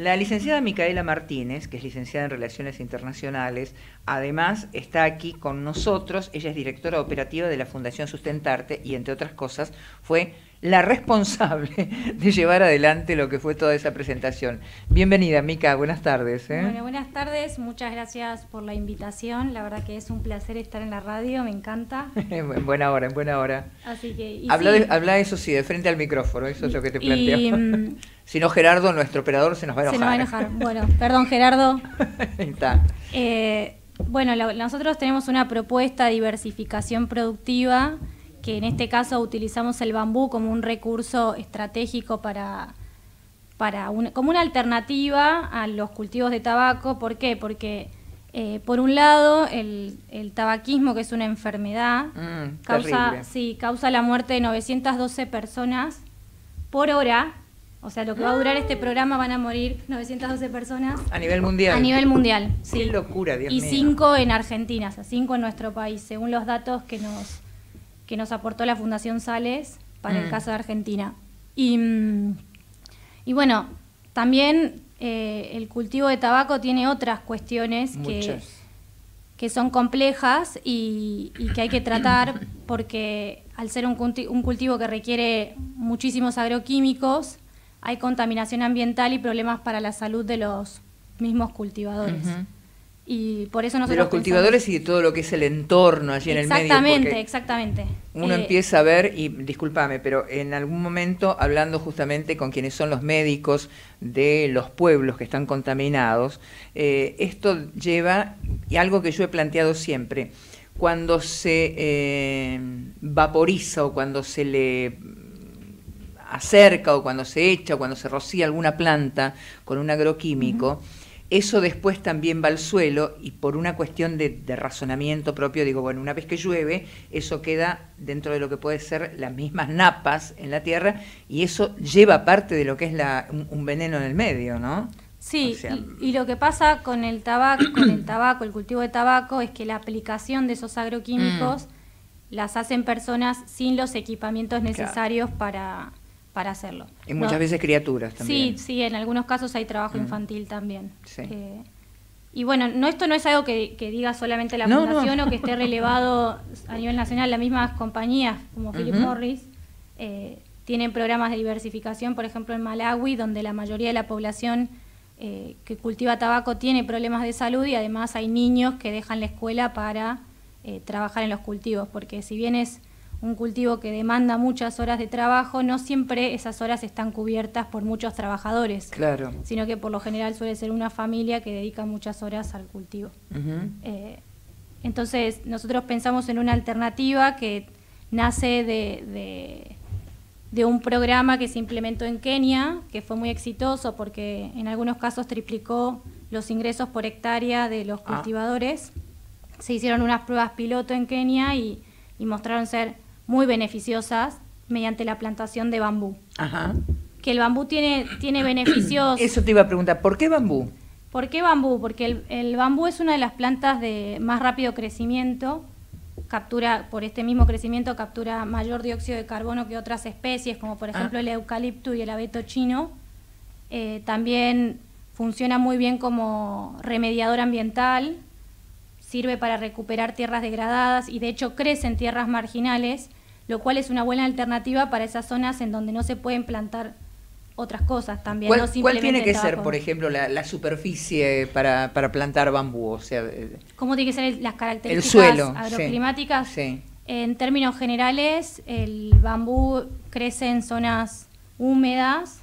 La licenciada Micaela Martínez, que es licenciada en Relaciones Internacionales, además está aquí con nosotros. Ella es directora operativa de la Fundación Sustentarte y, entre otras cosas, fue la responsable de llevar adelante lo que fue toda esa presentación. Bienvenida, Mica, buenas tardes. Bueno, buenas tardes, muchas gracias por la invitación. La verdad que es un placer estar en la radio, me encanta. En buena hora, en buena hora. Así que, Habla eso sí, de frente al micrófono, eso es lo que te planteo. Si no, Gerardo, nuestro operador, se nos va a enojar. Se nos va a enojar. Bueno, perdón, Gerardo. Ahí está. Bueno, nosotros tenemos una propuesta de diversificación productiva, que en este caso utilizamos el bambú como un recurso estratégico como una alternativa a los cultivos de tabaco. ¿Por qué? Porque por un lado el tabaquismo, que es una enfermedad, causa la muerte de 912 personas por hora. O sea, lo que va a durar este programa van a morir 912 personas. ¿A nivel mundial? A nivel mundial, sí. Qué locura, Dios mío. Y 5 en Argentina, o sea, 5 en nuestro país, según los datos que nos aportó la Fundación Sales para el caso de Argentina. Y bueno, también el cultivo de tabaco tiene otras cuestiones que son complejas y que hay que tratar, porque al ser un cultivo que requiere muchísimos agroquímicos, hay contaminación ambiental y problemas para la salud de los mismos cultivadores. Y por eso nosotros de los cultivadores y de todo lo que es el entorno allí en el medio. Exactamente. Uno empieza a ver, y discúlpame, pero en algún momento, hablando justamente con quienes son los médicos de los pueblos que están contaminados, esto lleva, y algo que yo he planteado siempre, cuando se vaporiza o cuando se le acerca o cuando se echa o cuando se rocía alguna planta con un agroquímico, eso después también va al suelo, y por una cuestión de razonamiento propio digo, bueno, una vez que llueve, eso queda dentro de lo que puede ser las mismas napas en la tierra, y eso lleva parte de lo que es un veneno en el medio, ¿no? Sí, o sea, y lo que pasa con el tabaco, el cultivo de tabaco, es que la aplicación de esos agroquímicos las hacen personas sin los equipamientos necesarios para hacerlo. Y muchas veces criaturas también. Sí, en algunos casos hay trabajo infantil también. Sí. Y bueno, esto no es algo que diga solamente la Fundación o que esté relevado a nivel nacional. Las mismas compañías como Philip Morris tienen programas de diversificación, por ejemplo en Malawi, donde la mayoría de la población que cultiva tabaco tiene problemas de salud, y además hay niños que dejan la escuela para trabajar en los cultivos, porque si bien es un cultivo que demanda muchas horas de trabajo, no siempre esas horas están cubiertas por muchos trabajadores, sino que por lo general suele ser una familia que dedica muchas horas al cultivo. Entonces nosotros pensamos en una alternativa que nace de un programa que se implementó en Kenia, que fue muy exitoso porque en algunos casos triplicó los ingresos por hectárea de los cultivadores. Se hicieron unas pruebas piloto en Kenia y mostraron ser muy beneficiosas mediante la plantación de bambú. Que el bambú tiene beneficios. Eso te iba a preguntar, ¿por qué bambú? ¿Por qué bambú? Porque el bambú es una de las plantas de más rápido crecimiento, por este mismo crecimiento captura mayor dióxido de carbono que otras especies, como por ejemplo el eucalipto y el abeto chino. También funciona muy bien como remediador ambiental, sirve para recuperar tierras degradadas y de hecho crece en tierras marginales, lo cual es una buena alternativa para esas zonas en donde no se pueden plantar otras cosas también. ¿Cuál tiene que ser, por ejemplo, la superficie para plantar bambú? O sea, ¿cómo tiene que ser las características el suelo, agroclimáticas? Sí. En términos generales, el bambú crece en zonas húmedas,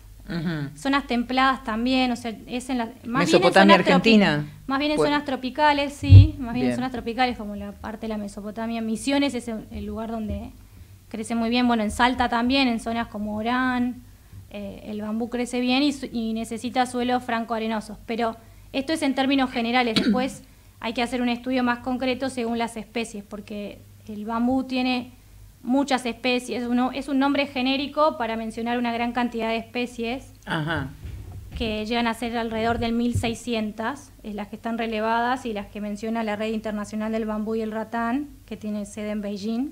zonas templadas también, o sea, es en Mesopotamia, Argentina. Más bien en zonas tropicales, sí, más bien en zonas tropicales como la parte de la Mesopotamia. Misiones es el lugar donde crece muy bien. Bueno, en Salta también, en zonas como Orán, el bambú crece bien y necesita suelos franco-arenosos. Pero esto es en términos generales. Después hay que hacer un estudio más concreto según las especies, porque el bambú tiene muchas especies. Es un nombre genérico para mencionar una gran cantidad de especies que llegan a ser alrededor del 1600, las que están relevadas y las que menciona la Red Internacional del Bambú y el Ratán, que tiene sede en Beijing,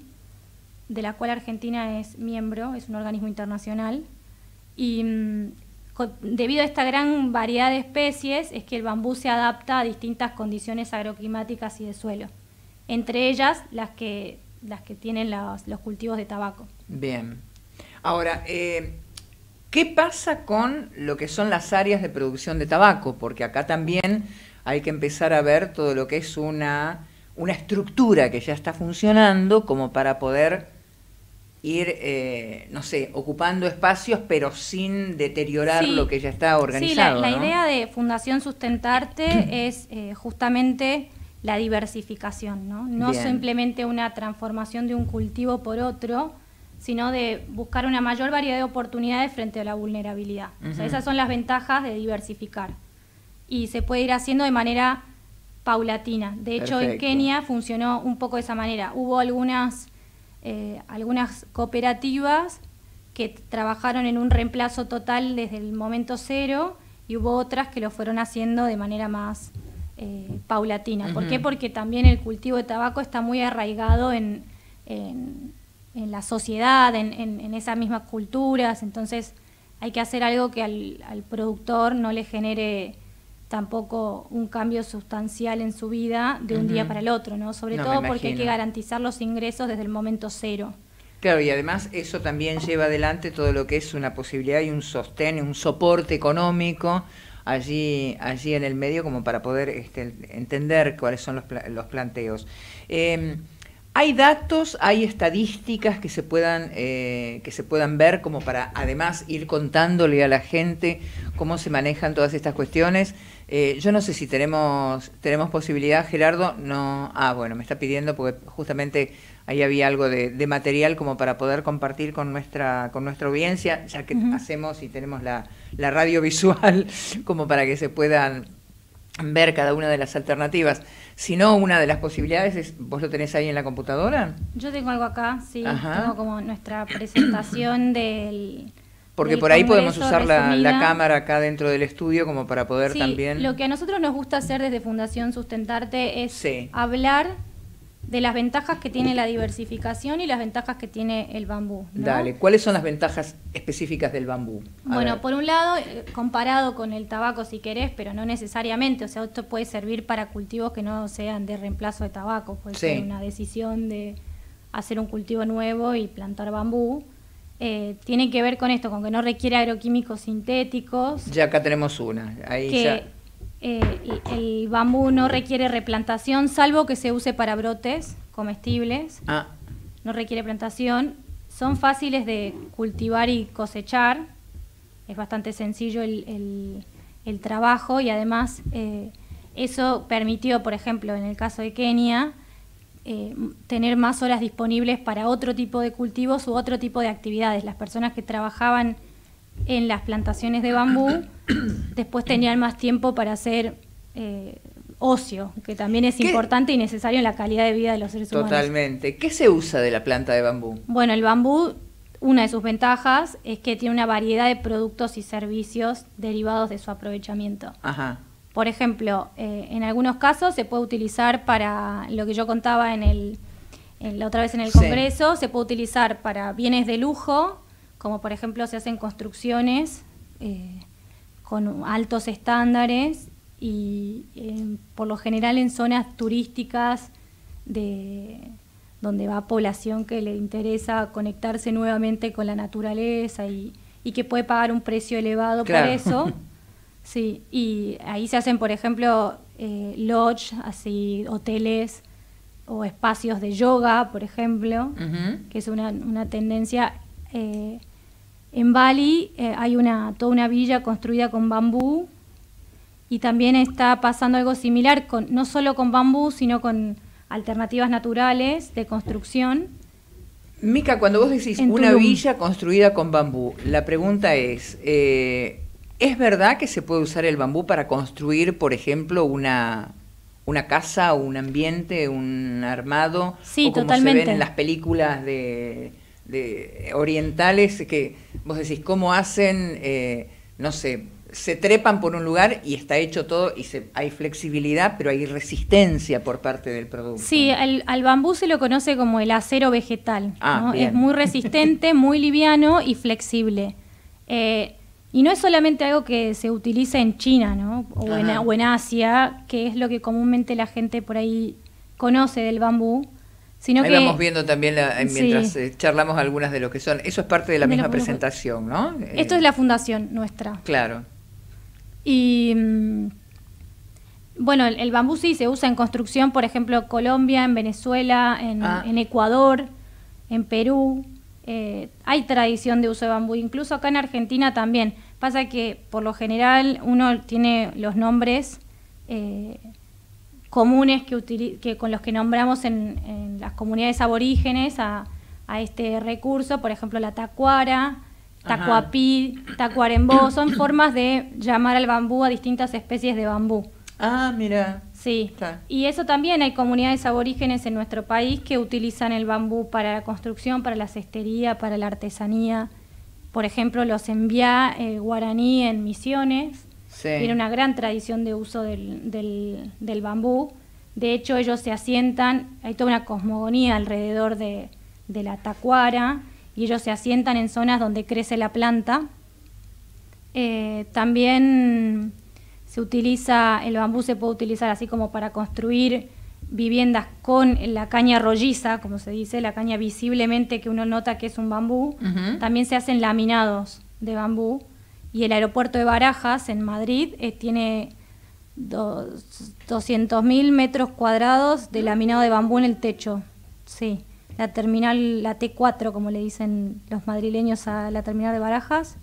de la cual Argentina es miembro, es un organismo internacional. Y debido a esta gran variedad de especies, es que el bambú se adapta a distintas condiciones agroclimáticas y de suelo. Entre ellas, las que tienen los cultivos de tabaco. Bien. Ahora, ¿qué pasa con lo que son las áreas de producción de tabaco? Porque acá también hay que empezar a ver todo lo que es una estructura que ya está funcionando como para poder ir, no sé, ocupando espacios, pero sin deteriorar lo que ya está organizado. Sí, la ¿no? idea de Fundación Sustentarte es justamente la diversificación, ¿no? No simplemente una transformación de un cultivo por otro, sino de buscar una mayor variedad de oportunidades frente a la vulnerabilidad. O sea, esas son las ventajas de diversificar. Y se puede ir haciendo de manera paulatina. De hecho, en Kenia funcionó un poco de esa manera. Hubo algunas cooperativas que trabajaron en un reemplazo total desde el momento cero y hubo otras que lo fueron haciendo de manera más paulatina. ¿Por qué? Porque también el cultivo de tabaco está muy arraigado en la sociedad, en esas mismas culturas, entonces hay que hacer algo que al productor no le genere tampoco un cambio sustancial en su vida de un día para el otro, ¿no? Sobre todo porque hay que garantizar los ingresos desde el momento cero. Claro, y además eso también lleva adelante todo lo que es una posibilidad y un sostén, un soporte económico allí en el medio como para poder entender cuáles son los planteos. ¿Hay datos, hay estadísticas que se puedan ver como para además ir contándole a la gente cómo se manejan todas estas cuestiones? Yo no sé si tenemos posibilidad, Gerardo. No, bueno, me está pidiendo porque justamente ahí había algo de material como para poder compartir con nuestra audiencia, ya que hacemos y tenemos la radio visual como para que se puedan ver cada una de las alternativas. Si no, una de las posibilidades es, ¿vos lo tenés ahí en la computadora? Yo tengo algo acá, sí. Tengo como nuestra presentación del... Porque por ahí podemos usar la cámara acá dentro del estudio como para poder también... Lo que a nosotros nos gusta hacer desde Fundación Sustentarte es hablar de las ventajas que tiene la diversificación y las ventajas que tiene el bambú, ¿no? Dale, ¿cuáles son las ventajas específicas del bambú? Bueno, por un lado, comparado con el tabaco si querés, pero no necesariamente, o sea, esto puede servir para cultivos que no sean de reemplazo de tabaco, puede ser una decisión de hacer un cultivo nuevo y plantar bambú. Tiene que ver con esto, con que no requiere agroquímicos sintéticos. Ya acá tenemos una, ahí ya... el bambú no requiere replantación, salvo que se use para brotes comestibles. No requiere plantación. Son fáciles de cultivar y cosechar. Es bastante sencillo el trabajo y además eso permitió, por ejemplo, en el caso de Kenia, tener más horas disponibles para otro tipo de cultivos u otro tipo de actividades. Las personas que trabajaban en las plantaciones de bambú después tenían más tiempo para hacer ocio, que también es importante y necesario en la calidad de vida de los seres humanos. Totalmente. ¿Qué se usa de la planta de bambú? Bueno, el bambú, una de sus ventajas es que tiene una variedad de productos y servicios derivados de su aprovechamiento. Por ejemplo, en algunos casos se puede utilizar para lo que yo contaba la otra vez en el Congreso, se puede utilizar para bienes de lujo, como por ejemplo se hacen construcciones con altos estándares y por lo general en zonas turísticas donde va población que le interesa conectarse nuevamente con la naturaleza y que puede pagar un precio elevado por eso. Sí, y ahí se hacen, por ejemplo, lodge, así hoteles o espacios de yoga, por ejemplo, que es una tendencia. En Bali hay toda una villa construida con bambú y también está pasando algo similar, no solo con bambú, sino con alternativas naturales de construcción. Mica, cuando vos decís una villa construida con bambú, la pregunta es verdad que se puede usar el bambú para construir, por ejemplo, una casa, un ambiente, un armado? Sí, o como totalmente. Se ven en las películas de orientales, que vos decís, ¿cómo hacen? No sé, se trepan por un lugar y está hecho todo, y hay flexibilidad, pero hay resistencia por parte del producto. Sí, al bambú se lo conoce como el acero vegetal, ¿no? Es muy resistente, muy liviano y flexible. Y no es solamente algo que se utiliza en China, ¿no? O en Asia, que es lo que comúnmente la gente por ahí conoce del bambú, sino ahí que vamos viendo también, mientras charlamos algunas de lo que son. Eso es parte de la misma presentación, ¿no? Esto es la fundación nuestra. Claro. Y bueno, el bambú sí se usa en construcción, por ejemplo, en Colombia, en Venezuela, en Ecuador, en Perú. Hay tradición de uso de bambú, incluso acá en Argentina también. Pasa que por lo general uno tiene los nombres comunes que con los que nombramos en las comunidades aborígenes a este recurso, por ejemplo la tacuara, tacuapí, tacuarembó, son formas de llamar al bambú a distintas especies de bambú. Ah, mira. Sí, y eso también hay comunidades aborígenes en nuestro país que utilizan el bambú para la construcción, para la cestería, para la artesanía. Por ejemplo, los enviá guaraní en Misiones, tiene una gran tradición de uso del bambú. De hecho, ellos se asientan, hay toda una cosmogonía alrededor de la tacuara, y ellos se asientan en zonas donde crece la planta. También el bambú se puede utilizar así como para construir viviendas con la caña rolliza, como se dice, la caña visiblemente que uno nota que es un bambú. También se hacen laminados de bambú, y el aeropuerto de Barajas en Madrid tiene 200.000 metros cuadrados de laminado de bambú en el techo. Sí, la terminal, la T4, como le dicen los madrileños a la terminal de Barajas,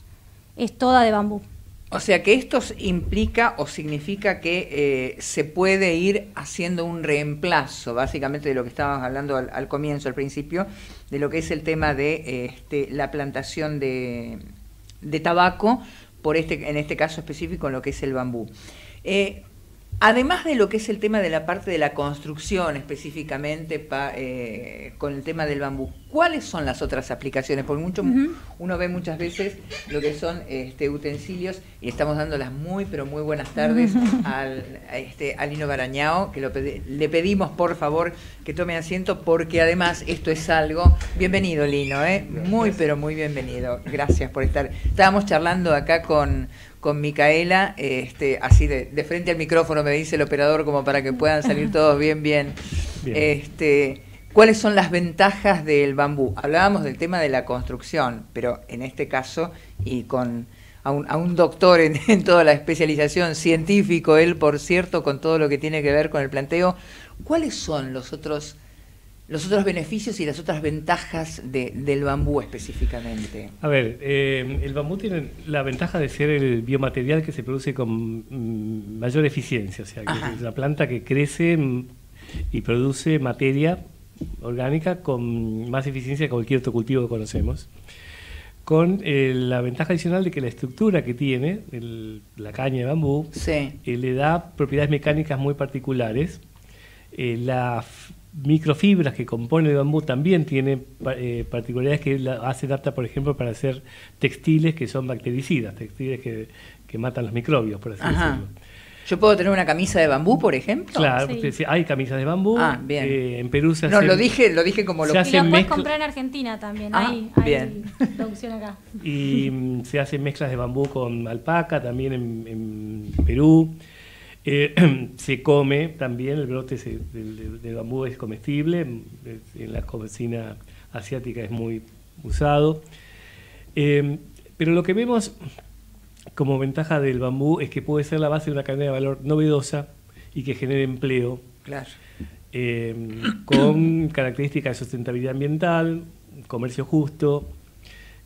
es toda de bambú. O sea que esto implica o significa que se puede ir haciendo un reemplazo, básicamente, de lo que estábamos hablando al comienzo, al principio, de lo que es el tema de la plantación de tabaco, en este caso específico, en lo que es el bambú. Además de lo que es el tema de la parte de la construcción específicamente con el tema del bambú, ¿cuáles son las otras aplicaciones? Porque uno ve muchas veces lo que son utensilios, y estamos dando las pero muy buenas tardes a Lino Barañao, que le pedimos por favor que tome asiento, porque además esto es algo... Bienvenido, Lino, pero muy bienvenido. Gracias por estar. Estábamos charlando acá con Micaela, así de frente al micrófono, me dice el operador, como para que puedan salir todos bien. ¿Cuáles son las ventajas del bambú? Hablábamos del tema de la construcción, pero en este caso, y a un doctor en toda la especialización, científico, él, por cierto, con todo lo que tiene que ver con el planteo, ¿cuáles son los otros beneficios y las otras ventajas del bambú específicamente? A ver, el bambú tiene la ventaja de ser el biomaterial que se produce con mayor eficiencia, o sea, que es una planta que crece y produce materia orgánica con más eficiencia que cualquier otro cultivo que conocemos, con la ventaja adicional de que la estructura que tiene la caña de bambú le da propiedades mecánicas muy particulares. Las microfibras que componen el bambú también tienen particularidades que la hacen apta, por ejemplo, para hacer textiles que son bactericidas, textiles que matan los microbios, por así decirlo. ¿Yo puedo tener una camisa de bambú, por ejemplo? Claro, hay camisas de bambú. Bien. En Perú se hacen... No, lo dije como lo que... Y lo puedes comprar en Argentina también, hay producción acá. Y se hacen mezclas de bambú con alpaca también en Perú. Se come también, el brote del bambú es comestible, en la cocina asiática es muy usado. Pero lo que vemos como ventaja del bambú es que puede ser la base de una cadena de valor novedosa y que genere empleo, con características de sustentabilidad ambiental, comercio justo,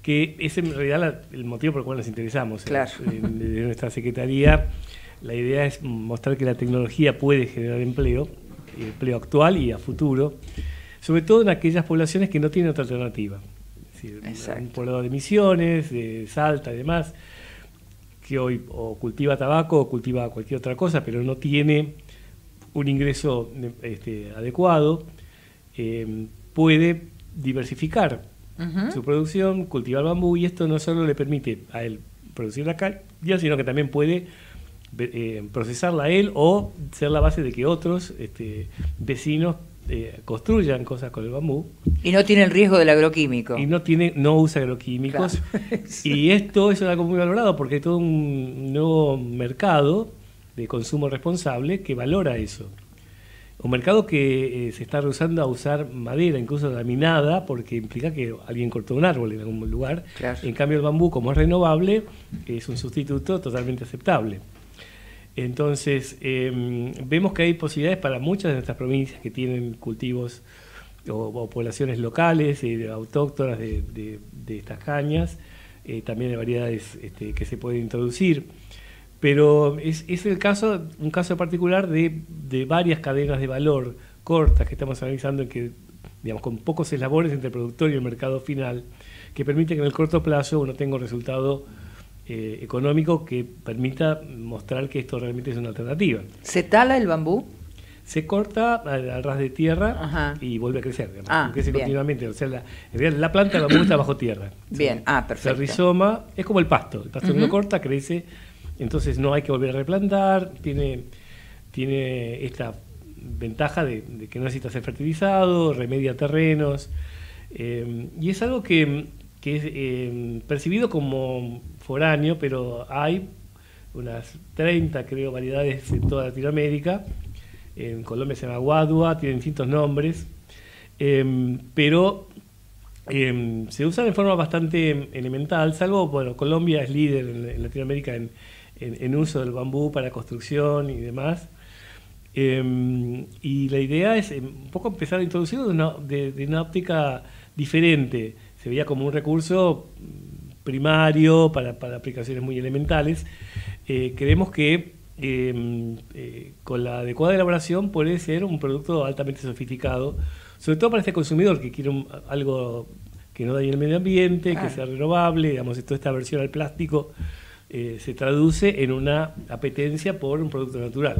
que es en realidad el motivo por el cual nos interesamos. De nuestra Secretaría, la idea es mostrar que la tecnología puede generar empleo actual y a futuro, sobre todo en aquellas poblaciones que no tienen otra alternativa. Es decir, un poblado de Misiones, de Salta y demás, que hoy o cultiva tabaco o cultiva cualquier otra cosa, pero no tiene un ingreso adecuado, puede diversificar su producción, cultivar bambú, y esto no solo le permite a él producir la caña, sino que también puede procesarla a él o ser la base de que otros vecinos construyan cosas con el bambú. Y no tiene el riesgo del agroquímico. Y no usa agroquímicos. Claro. Y esto es algo muy valorado porque hay todo un nuevo mercado de consumo responsable que valora eso. Un mercado que se está rehusando a usar madera, incluso laminada, porque implica que alguien cortó un árbol en algún lugar. Claro. En cambio el bambú, como es renovable, es un sustituto totalmente aceptable. Entonces, vemos que hay posibilidades para muchas de nuestras provincias que tienen cultivos o poblaciones locales, autóctonas de estas cañas. También hay variedades que se pueden introducir. Pero es un caso particular de varias cadenas de valor cortas que estamos analizando, en que, digamos, con pocos eslabones entre el productor y el mercado final, que permite que en el corto plazo uno tenga un resultado económico que permita mostrar que esto realmente es una alternativa. ¿Se tala el bambú? Se corta al ras de tierra. Ajá. Y vuelve a crecer, crece continuamente. O sea, la planta del bambú está bajo tierra. Bien, perfecto. El rizoma es como el pasto que uno corta, crece, entonces no hay que volver a replantar, tiene esta ventaja de que no necesita ser fertilizado, remedia terrenos, y es algo que es percibido como foráneo, pero hay unas 30, creo, variedades en toda Latinoamérica. En Colombia se llama guadua, tiene distintos nombres, pero se usan de forma bastante elemental, salvo, bueno, Colombia es líder en Latinoamérica en uso del bambú para construcción y demás. Y la idea es un poco empezar a introducirlo de una óptica diferente. Se veía como un recurso primario para aplicaciones muy elementales. Creemos que con la adecuada elaboración puede ser un producto altamente sofisticado, sobre todo para este consumidor que quiere algo que no dañe el medio ambiente, que sea renovable. Digamos, toda esta aversión al plástico se traduce en una apetencia por un producto natural.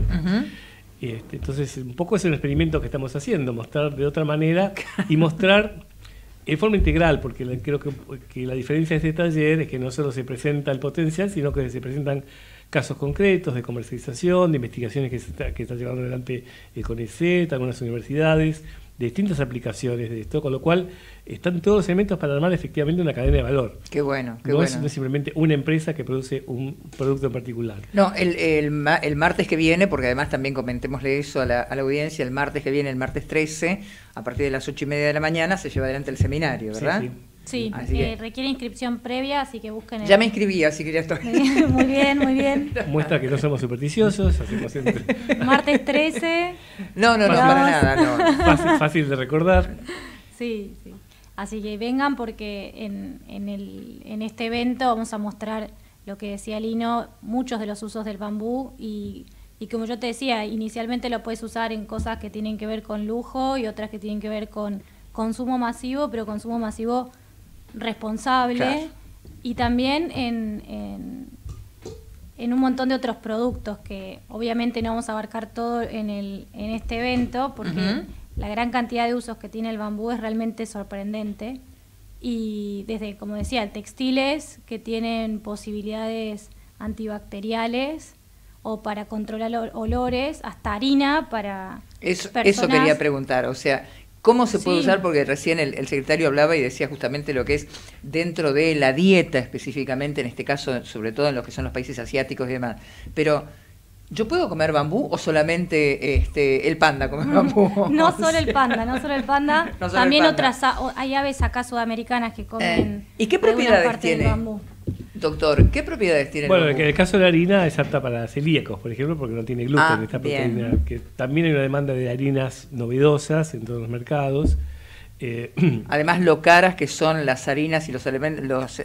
Entonces, un poco es un experimento que estamos haciendo, mostrar de otra manera y mostrar en forma integral, porque creo que la diferencia de este taller es que no solo se presenta el potencial, sino que se presentan casos concretos de comercialización, de investigaciones que está llevando adelante el CONICET, algunas universidades, de distintas aplicaciones de esto, con lo cual están todos los elementos para armar efectivamente una cadena de valor. Qué bueno, qué no bueno. No es simplemente una empresa que produce un producto en particular. No, el martes que viene, porque además también comentémosle eso a la audiencia, el martes que viene, el martes 13, a partir de las 8:30 de la mañana, se lleva adelante el seminario, ¿verdad? Sí, requiere inscripción previa, así que busquen... Ya me inscribí, así que ya estoy. Muy bien, muy bien. Muestra que no somos supersticiosos. Martes 13. No, para nada, no. Fácil de recordar. Sí. Así que vengan porque en este evento vamos a mostrar lo que decía Lino, muchos de los usos del bambú y como yo te decía, inicialmente lo puedes usar en cosas que tienen que ver con lujo y otras que tienen que ver con consumo masivo, pero consumo masivo responsable, claro. Y también en un montón de otros productos que obviamente no vamos a abarcar todo en este evento porque la gran cantidad de usos que tiene el bambú es realmente sorprendente y desde, como decía, textiles que tienen posibilidades antibacteriales o para controlar olores, hasta harina para personas. Eso quería preguntar, o sea, ¿cómo se puede usar? Porque recién el secretario hablaba y decía justamente lo que es dentro de la dieta específicamente, en este caso, sobre todo en lo que son los países asiáticos y demás. Pero, ¿yo puedo comer bambú o solamente el panda come bambú? No solo el panda. También otras, hay aves acá sudamericanas que comen. ¿Y qué propiedades tiene? Bambú. Doctor, ¿qué propiedades tiene el bambú? Bueno, en el caso de la harina es apta para celíacos, por ejemplo, porque no tiene gluten, esta proteína, que también hay una demanda de harinas novedosas en todos los mercados. Además, lo caras que son las harinas y los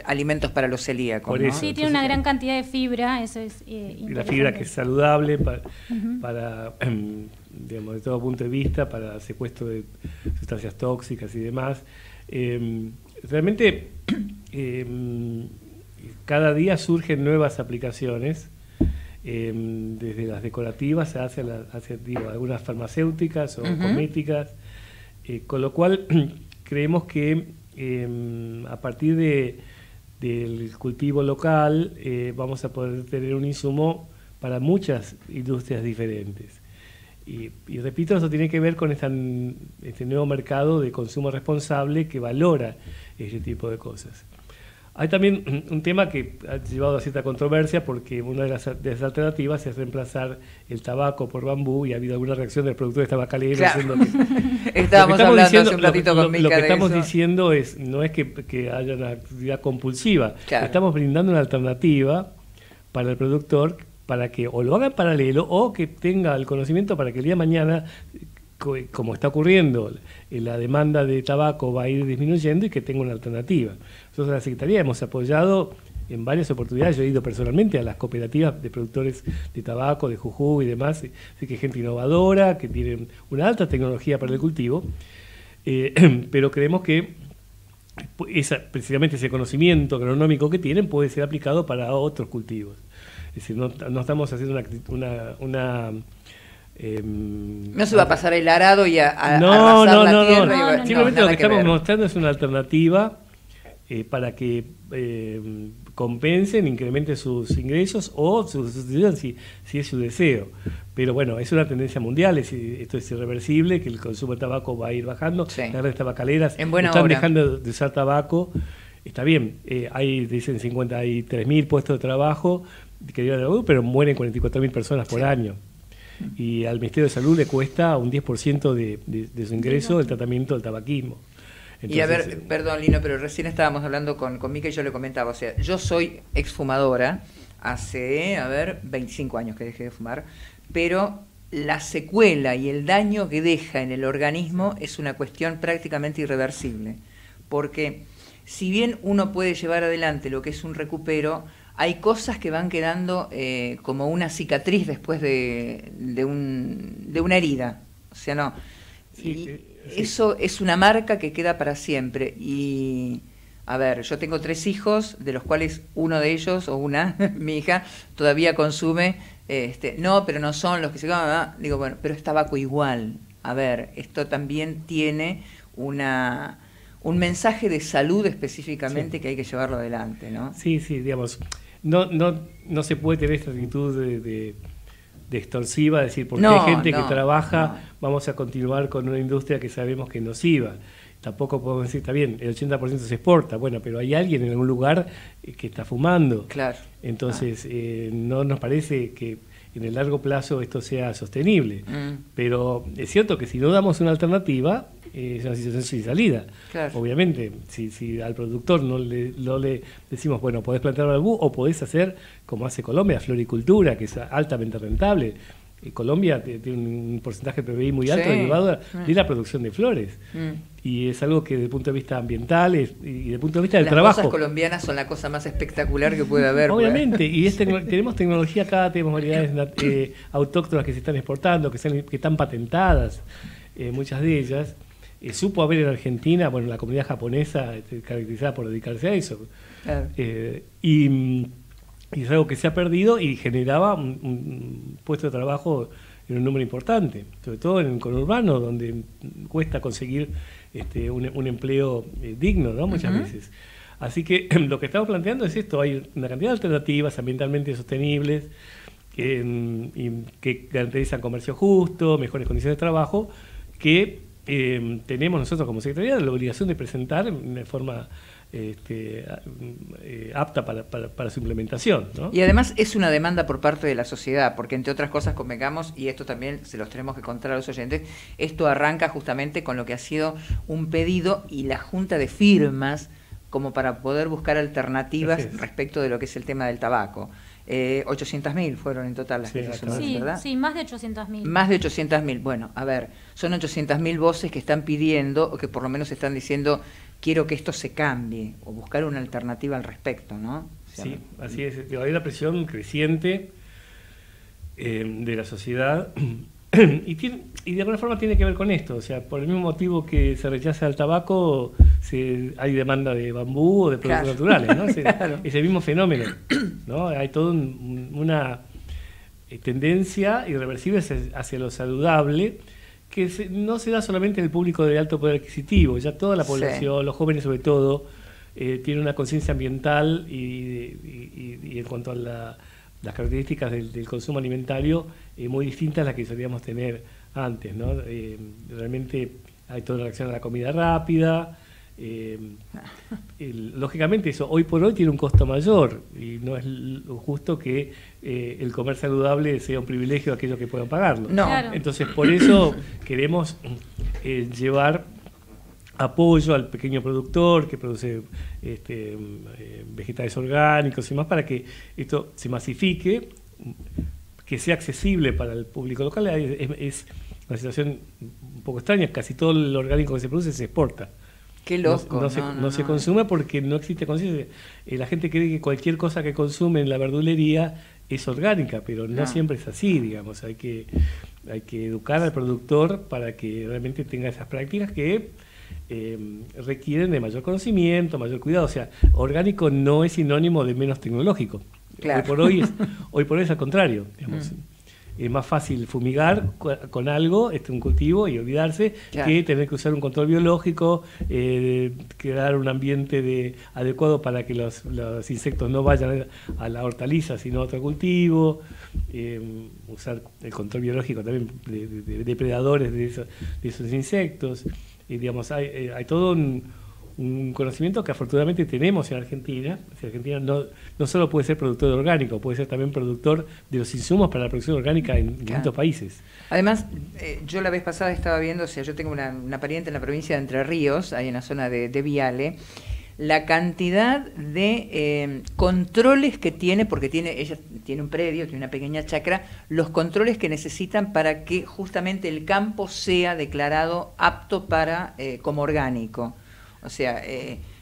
alimentos para los celíacos, ¿no? Sí, tiene una gran cantidad de fibra, eso es y la fibra que es saludable para digamos, de todo punto de vista, para secuestro de sustancias tóxicas y demás. Realmente... cada día surgen nuevas aplicaciones, desde las decorativas hacia algunas farmacéuticas o cosméticas, con lo cual creemos que a partir del cultivo local vamos a poder tener un insumo para muchas industrias diferentes. Y repito, eso tiene que ver con este nuevo mercado de consumo responsable que valora este tipo de cosas. Hay también un tema que ha llevado a cierta controversia porque una de las alternativas es reemplazar el tabaco por bambú y ha habido alguna reacción de los productores tabacaleros. Claro. Estábamos hablando hace un ratito con Mica de eso. Lo que estamos diciendo no es que haya una actividad compulsiva. Claro. Estamos brindando una alternativa para el productor para que o lo haga en paralelo o que tenga el conocimiento para que el día de mañana, como está ocurriendo, la demanda de tabaco va a ir disminuyendo y que tenga una alternativa. Nosotros en la Secretaría hemos apoyado en varias oportunidades, yo he ido personalmente a las cooperativas de productores de tabaco, de Jujuy y demás, así que hay gente innovadora, que tiene una alta tecnología para el cultivo, pero creemos que precisamente ese conocimiento agronómico que tienen puede ser aplicado para otros cultivos. Es decir, no estamos haciendo no se va a pasar el arado y a arrasar la tierra. No. Simplemente lo que estamos mostrando es una alternativa para que compensen, incrementen sus ingresos o sustituyan si es su deseo. Pero bueno, es una tendencia mundial, esto es irreversible, que el consumo de tabaco va a ir bajando. Sí. Las grandes tabacaleras están dejando de usar tabaco. Está bien, hay, dicen, 53.000 puestos de trabajo, pero mueren 44.000 personas por año. Y al Ministerio de Salud le cuesta un 10% de su ingreso el tratamiento del tabaquismo. Entonces, y a ver, perdón Lino, pero recién estábamos hablando con Mica y yo le comentaba, o sea, yo soy exfumadora, hace, 25 años que dejé de fumar, pero la secuela y el daño que deja en el organismo es una cuestión prácticamente irreversible, porque si bien uno puede llevar adelante lo que es un recupero, hay cosas que van quedando como una cicatriz después de una herida. O sea, no. Sí. Eso es una marca que queda para siempre. Y, a ver, yo tengo 3 hijos, de los cuales uno de ellos, o una, mi hija, todavía consume. No, pero no son los que se comen. Digo, bueno, pero es tabaco igual. A ver, esto también tiene un mensaje de salud específicamente que hay que llevarlo adelante, ¿no? Sí, digamos. No se puede tener esta actitud de extorsiva, decir, porque hay gente que trabaja, vamos a continuar con una industria que sabemos que es nociva. Tampoco podemos decir, está bien, el 80% se exporta, bueno, pero hay alguien en algún lugar que está fumando. Claro. Entonces, no nos parece que en el largo plazo esto sea sostenible. Pero es cierto que si no damos una alternativa, es una situación sin salida. Claro. Obviamente, si al productor no le decimos, bueno, podés plantar bambú o podés hacer, como hace Colombia, floricultura, que es altamente rentable. Colombia tiene un porcentaje de PBI muy alto derivado de la producción de flores. Y es algo que desde el punto de vista ambiental y desde el punto de vista del trabajo... Las cosas colombianas son la cosa más espectacular que puede haber. Obviamente, y tenemos tecnología acá, tenemos variedades autóctonas que se están exportando, que están patentadas, muchas de ellas. Supo haber en Argentina, bueno, la comunidad japonesa caracterizada por dedicarse a eso. Claro. Y es algo que se ha perdido y generaba un puesto de trabajo en un número importante, sobre todo en el conurbano, donde cuesta conseguir un empleo digno, ¿no? Muchas veces. Así que lo que estamos planteando es esto, hay una cantidad de alternativas ambientalmente sostenibles que garantizan comercio justo, mejores condiciones de trabajo, que tenemos nosotros como Secretaría la obligación de presentar de forma apta para su implementación, ¿no? Y además es una demanda por parte de la sociedad, porque entre otras cosas convengamos, y esto también se los tenemos que contar a los oyentes, esto arranca justamente con lo que ha sido un pedido y la junta de firmas como para poder buscar alternativas respecto de lo que es el tema del tabaco. 800.000 fueron en total las que se sumaron, ¿verdad? Sí, más de 800.000. Más de 800.000. Bueno, a ver, son 800.000 voces que están pidiendo, o que por lo menos están diciendo, quiero que esto se cambie, o buscar una alternativa al respecto, ¿no? O sea, sí, así es. Hay una presión creciente de la sociedad y de alguna forma tiene que ver con esto. O sea, por el mismo motivo que se rechaza el tabaco, hay demanda de bambú o de productos naturales, ¿no? Es el mismo fenómeno, ¿no? Hay toda una tendencia irreversible hacia lo saludable, que no se da solamente en el público de alto poder adquisitivo, ya toda la población, los jóvenes sobre todo, tienen una conciencia ambiental y en cuanto a las características del consumo alimentario, muy distinta a la que solíamos tener antes, ¿no? Realmente hay toda una reacción a la comida rápida. Lógicamente eso hoy por hoy tiene un costo mayor y no es justo que el comer saludable sea un privilegio de aquellos que puedan pagarlo. No. Claro. Entonces por eso queremos llevar apoyo al pequeño productor que produce vegetales orgánicos y más, para que esto se masifique, que sea accesible para el público local. Es una situación un poco extraña, casi todo el orgánico que se produce se exporta. Qué loco. No se consume porque no existe conciencia. La gente cree que cualquier cosa que consume en la verdulería es orgánica, pero no siempre es así, digamos. Hay que educar al productor para que realmente tenga esas prácticas que requieren de mayor conocimiento, mayor cuidado. O sea, orgánico no es sinónimo de menos tecnológico. Claro. Hoy por hoy es al contrario, digamos. Es más fácil fumigar con algo, un cultivo, y olvidarse, que tener que usar un control biológico, crear un ambiente adecuado para que los insectos no vayan a la hortaliza, sino a otro cultivo, usar el control biológico también de depredadores de esos insectos. Digamos, hay todo un conocimiento que afortunadamente tenemos en Argentina. Argentina no solo puede ser productor de orgánico, puede ser también productor de los insumos para la producción orgánica en distintos países. Además, yo la vez pasada estaba viendo, o sea, yo tengo una pariente en la provincia de Entre Ríos, ahí en la zona de Viale, la cantidad de controles que tiene, porque ella tiene un predio, tiene una pequeña chacra, los controles que necesitan para que justamente el campo sea declarado apto para como orgánico. O sea,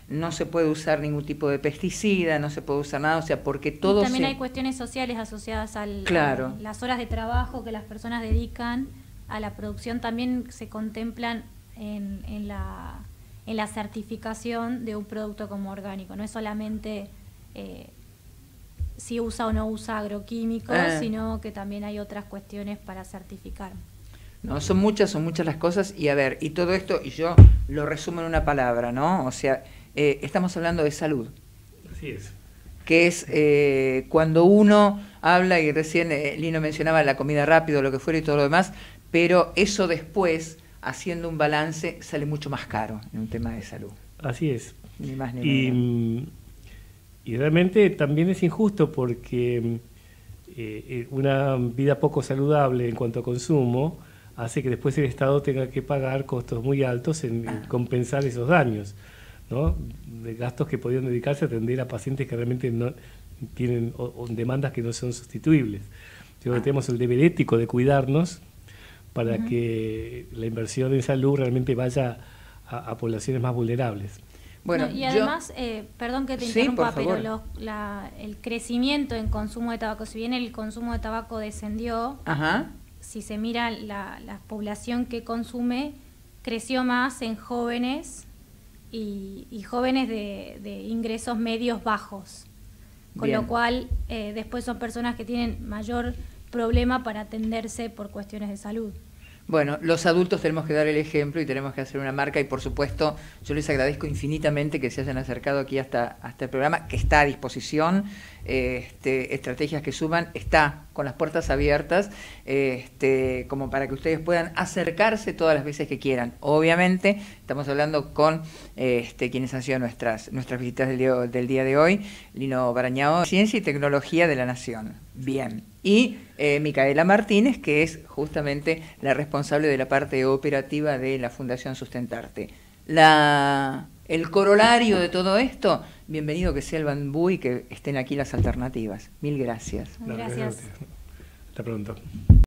no se puede usar ningún tipo de pesticida, no se puede usar nada, o sea, porque todo y también hay cuestiones sociales asociadas a las horas de trabajo que las personas dedican a la producción, también se contemplan en la certificación de un producto como orgánico. No es solamente si usa o no usa agroquímicos, sino que también hay otras cuestiones para certificar. No, son muchas las cosas, y a ver, y todo esto, y yo lo resumo en una palabra, ¿no? O sea, estamos hablando de salud. Así es. Que es cuando uno habla, y recién Lino mencionaba la comida rápida, lo que fuera y todo lo demás, pero eso después, haciendo un balance, sale mucho más caro en un tema de salud. Así es. Ni más ni menos. Y realmente también es injusto porque una vida poco saludable en cuanto a consumo hace que después el Estado tenga que pagar costos muy altos en compensar esos daños, ¿no? De gastos que podrían dedicarse a atender a pacientes que realmente no tienen o demandas que no son sustituibles. Yo creo que tenemos el deber ético de cuidarnos para que la inversión en salud realmente vaya a poblaciones más vulnerables. Bueno, y además, perdón que te interrumpa, pero el crecimiento en consumo de tabaco, si bien el consumo de tabaco descendió, si se mira la población que consume, creció más en jóvenes y jóvenes de ingresos medios bajos, con lo cual después son personas que tienen mayor problema para atenderse por cuestiones de salud. Bueno, los adultos tenemos que dar el ejemplo y tenemos que hacer una marca, y por supuesto yo les agradezco infinitamente que se hayan acercado aquí hasta el programa, que está a disposición. Estrategias que Suman está con las puertas abiertas, como para que ustedes puedan acercarse todas las veces que quieran. Obviamente estamos hablando con quienes han sido nuestras visitas del día de hoy: Lino Barañao, Ciencia y Tecnología de la Nación. Bien. Y Micaela Martínez, que es justamente la responsable de la parte operativa de la Fundación Sustentarte. El corolario de todo esto, bienvenido que sea el bambú y que estén aquí las alternativas. Mil gracias. Gracias. Hasta pronto.